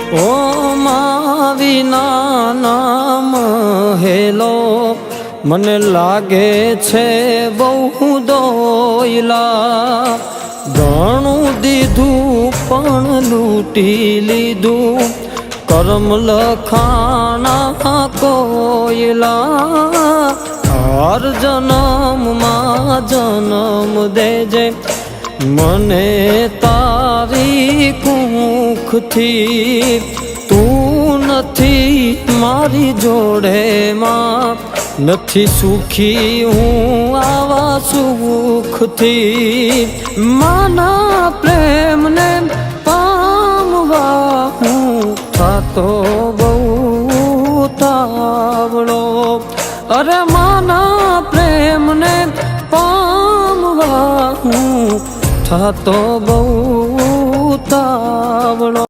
ઓ મા વિના નામ હેલો મને લાગે છે બહુ દોયલા ઘણું દીધું પણ લૂંટી લીધું કરમ લખાણા કોયલા હર જન્મમાં જન્મ દેજે મને તારી કુખથી તું નથી મારી જોડે માં નથી સુખી હું આવા સુખથી માના પ્રેમને પામવા હું થાતો બહુ તાવળો અરે માના પ્રેમને પામવા હું થાતો બહુ તાવળો।